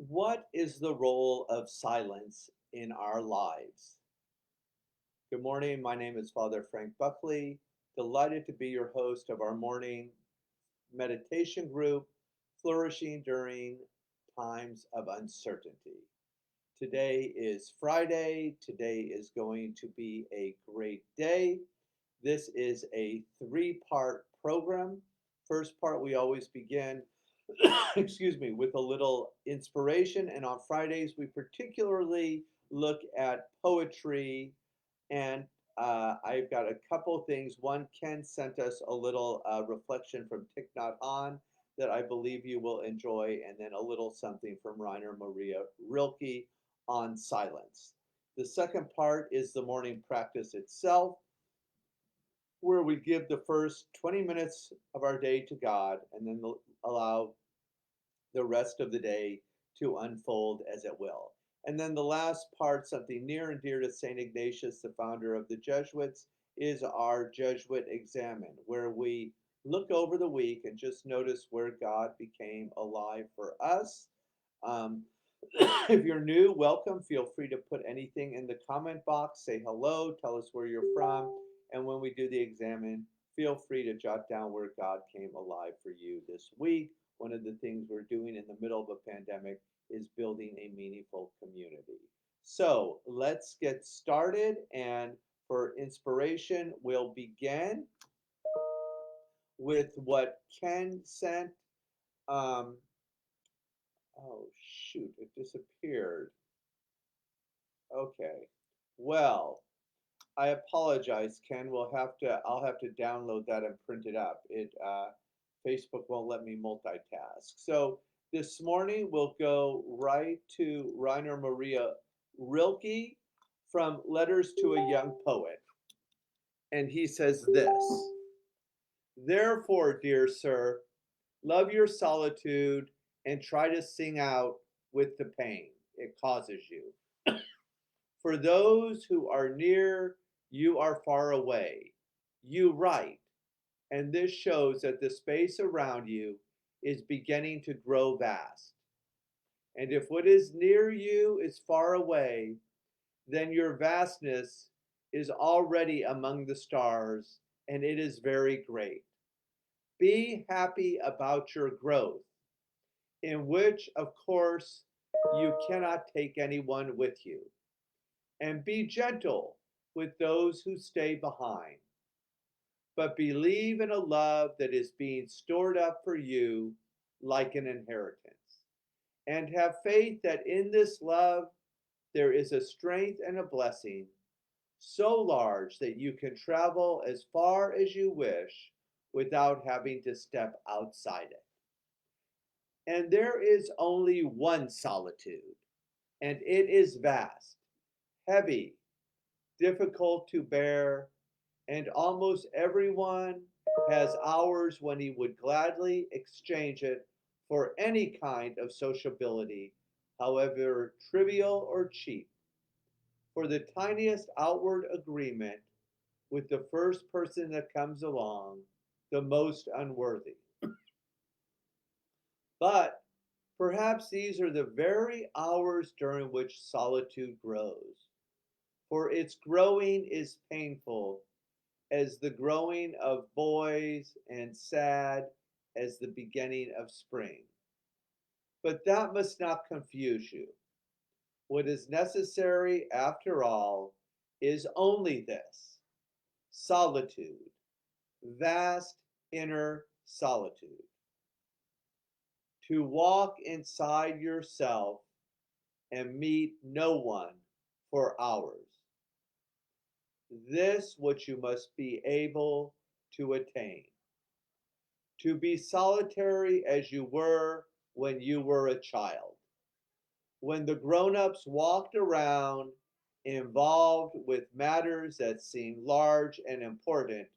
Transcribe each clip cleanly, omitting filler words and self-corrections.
What is the role of silence in our lives? Good morning. My name is Father Frank Buckley. Delighted to be your host of our morning meditation group, Flourishing During Times of Uncertainty. Today is Friday. Today is going to be a great day. This is a three-part program. First part, we always begin, excuse me, with a little inspiration. And on Fridays, we particularly look at poetry. And I've got a couple things. One, Ken sent us a little reflection from Thich Nhat Hanh that I believe you will enjoy, and then a little something from Rainer Maria Rilke on silence. The second part is the morning practice itself, where we give the first 20 minutes of our day to God and then allow the rest of the day to unfold as it will. And then the last part, something near and dear to St. Ignatius, the founder of the Jesuits, is our Jesuit Examine, where we look over the week and just notice where God became alive for us. Um, if you're new, welcome. Feel free to put anything in the comment box, say hello, tell us where you're from. And when we do the examine, feel free to jot down where God came alive for you this week. One of the things we're doing in the middle of a pandemic is building a meaningful community. So let's get started. And for inspiration, we'll begin with what Ken sent. Um, oh, shoot, it disappeared. Okay. Well, I apologize, Ken. I'll have to download that and print it up. Facebook won't let me multitask. So this morning we'll go right to Rainer Maria Rilke from Letters to a Young Poet. And he says this: Therefore, dear sir, love your solitude and try to sing out with the pain it causes you. For those who are near, you are far away. You write, and this shows that the space around you is beginning to grow vast. And if what is near you is far away, then your vastness is already among the stars, and it is very great. Be happy about your growth, in which, of course, you cannot take anyone with you. And be gentle with those who stay behind, but believe in a love that is being stored up for you like an inheritance. And have faith that in this love there is a strength and a blessing so large that you can travel as far as you wish without having to step outside it. And there is only one solitude, and it is vast, heavy, difficult to bear, and almost everyone has hours when he would gladly exchange it for any kind of sociability, however trivial or cheap, for the tiniest outward agreement with the first person that comes along, the most unworthy. But perhaps these are the very hours during which solitude grows, for its growing is painful as the growing of boys and sad as the beginning of spring. But that must not confuse you. What is necessary, after all, is only this: solitude, vast inner solitude. To walk inside yourself and meet no one for hours. This what you must be able to attain. To be solitary as you were when you were a child, when the grown-ups walked around involved with matters that seemed large and important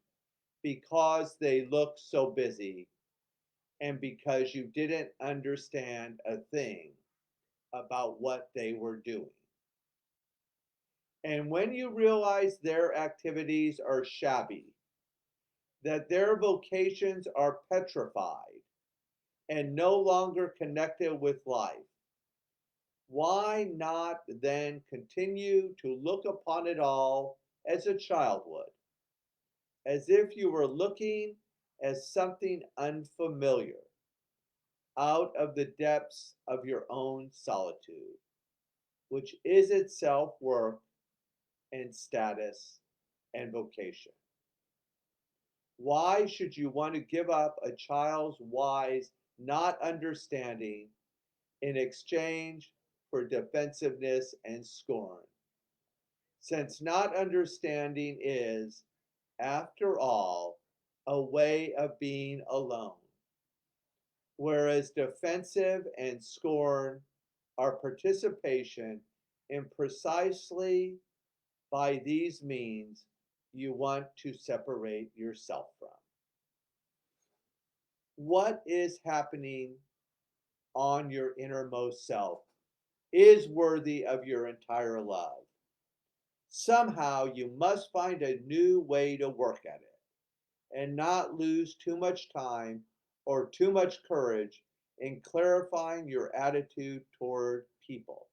because they looked so busy and because you didn't understand a thing about what they were doing. And when you realize their activities are shabby, that their vocations are petrified and no longer connected with life, Why not then continue to look upon it all as a child would, as if you were looking as something unfamiliar out of the depths of your own solitude, which is itself work and status and vocation? Why should you want to give up a child's wise not understanding in exchange for defensiveness and scorn? Since not understanding is, after all, a way of being alone, whereas defensive and scorn are participation in precisely by these means you want to separate yourself from. What is happening on your innermost self is worthy of your entire love. Somehow you must find a new way to work at it and not lose too much time or too much courage in clarifying your attitude toward people.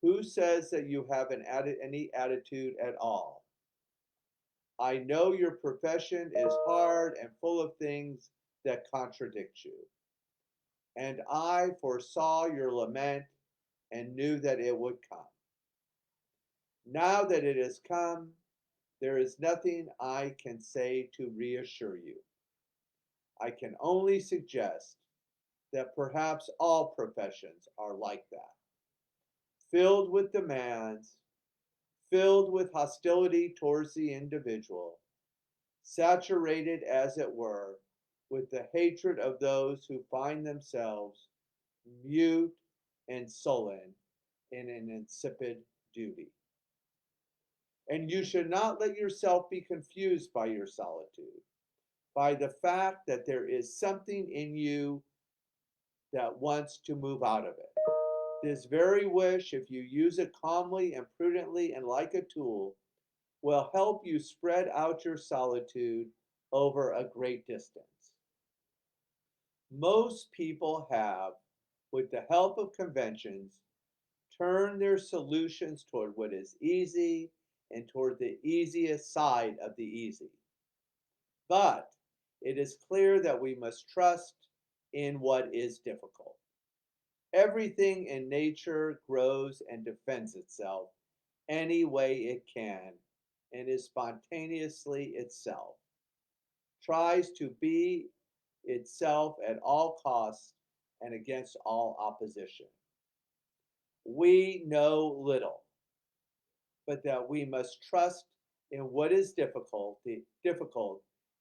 Who says that you have any attitude at all? I know your profession is hard and full of things that contradict you, and I foresaw your lament and knew that it would come. Now that it has come, there is nothing I can say to reassure you. I can only suggest that perhaps all professions are like that, filled with demands, filled with hostility towards the individual, saturated, as it were, with the hatred of those who find themselves mute and sullen in an insipid duty. And you should not let yourself be confused by your solitude, by the fact that there is something in you that wants to move out of it. This very wish, if you use it calmly and prudently and like a tool, will help you spread out your solitude over a great distance. Most people have, with the help of conventions, turned their solutions toward what is easy and toward the easiest side of the easy. But it is clear that we must trust in what is difficult. Everything in nature grows and defends itself any way it can and is spontaneously itself, tries to be itself at all costs and against all opposition. We know little, but that we must trust in what is difficult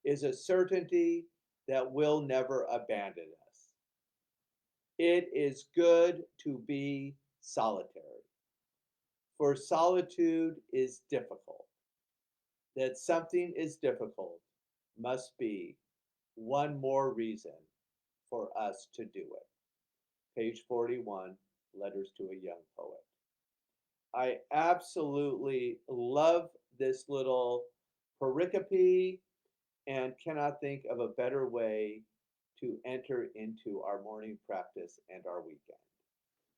is a certainty that will never abandon us. It is good to be solitary, for solitude is difficult. That something is difficult must be one more reason for us to do it. Page 41, Letters to a Young Poet. I absolutely love this little pericope and cannot think of a better way to enter into our morning practice and our weekend.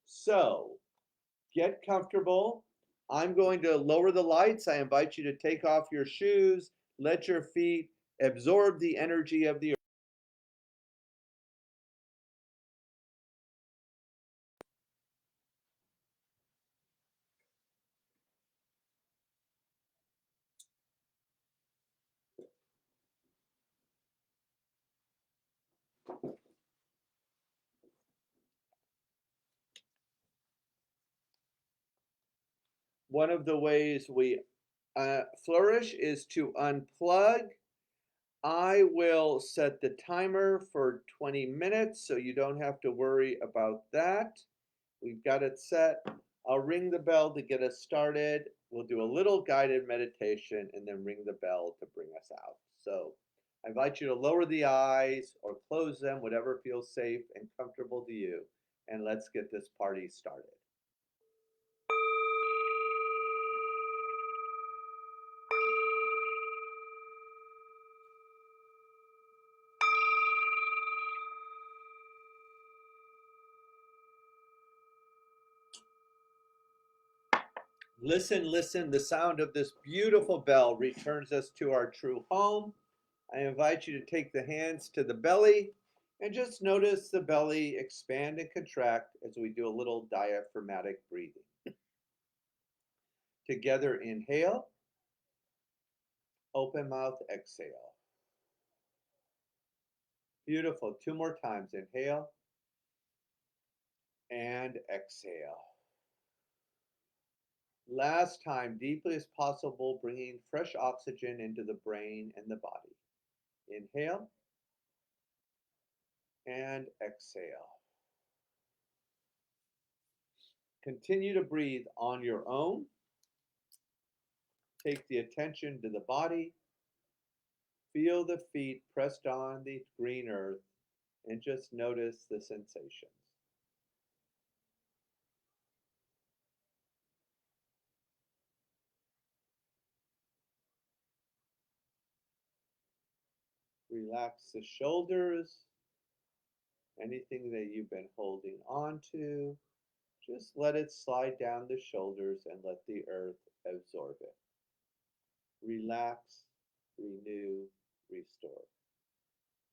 So get comfortable. I'm going to lower the lights. I invite you to take off your shoes, let your feet absorb the energy of the earth. One of the ways we flourish is to unplug. I will set the timer for 20 minutes so you don't have to worry about that. We've got it set. I'll ring the bell to get us started. We'll do a little guided meditation and then ring the bell to bring us out. So I invite you to lower the eyes or close them, whatever feels safe and comfortable to you. And let's get this party started. Listen, listen, the sound of this beautiful bell returns us to our true home. I invite you to take the hands to the belly and just notice the belly expand and contract as we do a little diaphragmatic breathing. Together, inhale, open mouth, exhale. Beautiful. Two more times. Inhale and exhale. Last time, deeply as possible, bringing fresh oxygen into the brain and the body. Inhale and exhale. Continue to breathe on your own. Take the attention to the body. Feel the feet pressed on the green earth and just notice the sensations. Relax the shoulders. Anything that you've been holding on to, just let it slide down the shoulders and let the earth absorb it. Relax, renew, restore.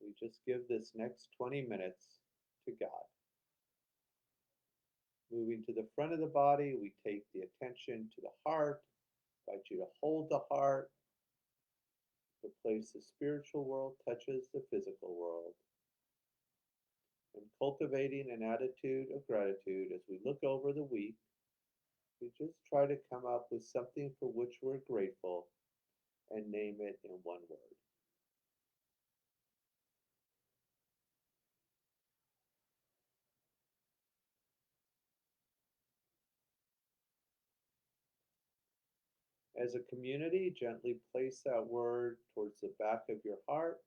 We just give this next 20 minutes to God. Moving to the front of the body, we take the attention to the heart. I invite you to hold the heart. The place the spiritual world touches the physical world. And cultivating an attitude of gratitude as we look over the week, we just try to come up with something for which we're grateful and name it in one word. As a community, gently place that word towards the back of your heart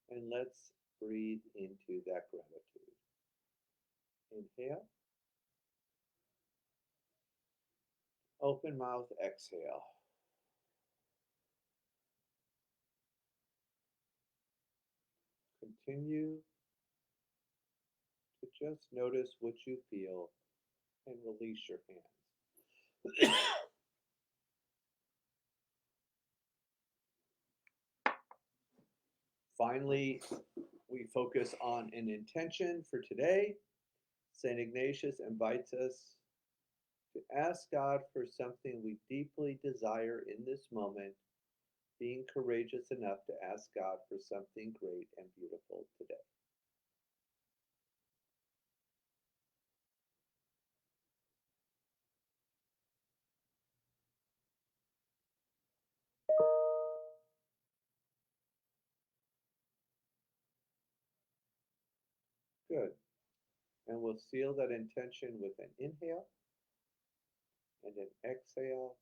and let's breathe into that gratitude. Inhale, open mouth, exhale. Continue to just notice what you feel and release your hands. Finally, we focus on an intention for today. St. Ignatius invites us to ask God for something we deeply desire in this moment, being courageous enough to ask God for something great and beautiful today. Good. And we'll seal that intention with an inhale and an exhale.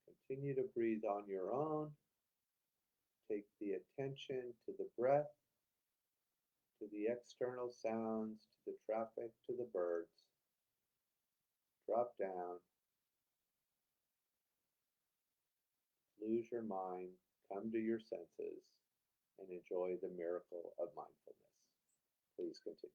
Continue to breathe on your own. Take the attention to the breath, to the external sounds, to the traffic, to the birds. Drop down. Lose your mind. Come to your senses and enjoy the miracle of mindfulness. Please continue.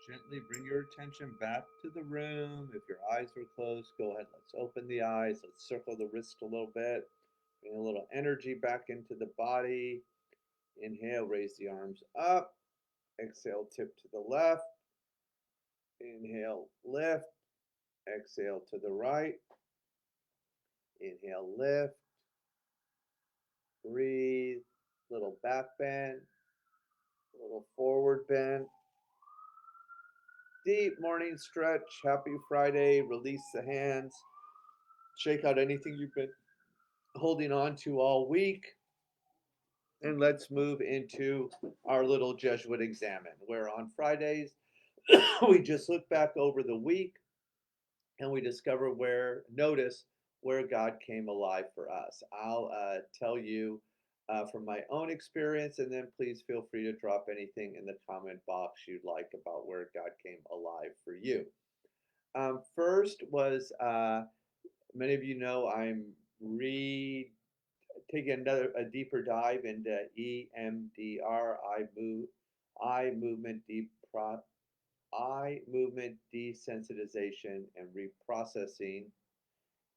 Gently bring your attention back to the room. If your eyes were closed, go ahead. Let's open the eyes. Let's circle the wrist a little bit. Bring a little energy back into the body. Inhale, raise the arms up. Exhale, tip to the left. Inhale, lift. Exhale to the right. Inhale, lift. Breathe. Little back bend. Little forward bend. Deep morning stretch. Happy Friday. Release the hands. Shake out anything you've been holding on to all week. And let's move into our little Jesuit examine, where on Fridays we just look back over the week and we notice where God came alive for us. I'll tell you from my own experience, and then please feel free to drop anything in the comment box you'd like about where God came alive for you. First was, many of you know I'm taking a deeper dive into EMDR, eye movement eye movement desensitization and reprocessing,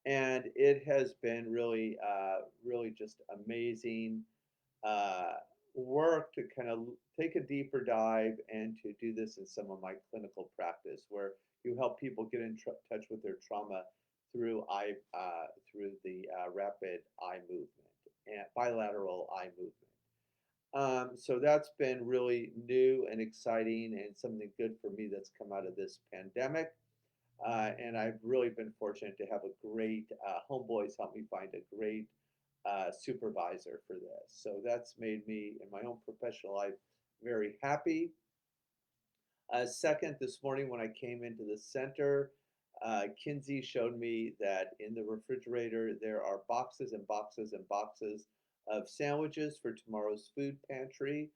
and it has been really just amazing uh, work to kind of take a deeper dive and to do this in some of my clinical practice, where you help people get in touch with their trauma through the rapid eye movement and bilateral eye movement. So that's been really new and exciting and something good for me that's come out of this pandemic. And I've really been fortunate to have a great homeboys help me find a great supervisor for this. So that's made me in my own professional life very happy. Second, this morning when I came into the center, Kinsey showed me that in the refrigerator there are boxes and boxes and boxes of sandwiches for tomorrow's food pantry,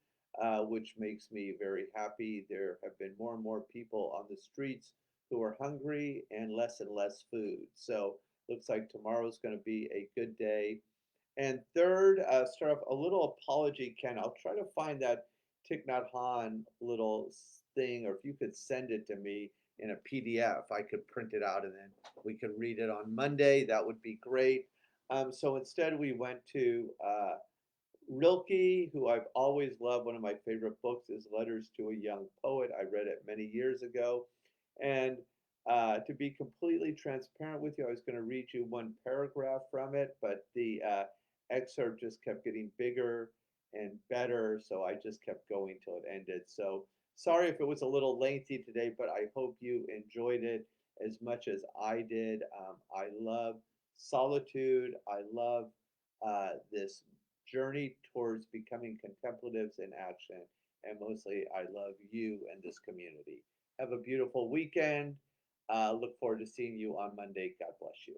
which makes me very happy. There have been more and more people on the streets who are hungry and less food. So looks like tomorrow's going to be a good day. And third, start off a little apology, Ken. I'll try to find that Thich Nhat Hanh little thing, or if you could send it to me in a PDF, I could print it out and then we could read it on Monday. That would be great. So instead, we went to Rilke, who I've always loved. One of my favorite books is Letters to a Young Poet. I read it many years ago. And to be completely transparent with you, I was going to read you one paragraph from it, but the excerpt just kept getting bigger and better, so I just kept going till it ended. So sorry if it was a little lengthy today, but I hope you enjoyed it as much as I did. I love solitude. I love this journey towards becoming contemplatives in action, and mostly I love you and this community. Have a beautiful weekend. Look forward to seeing you on Monday. God bless you.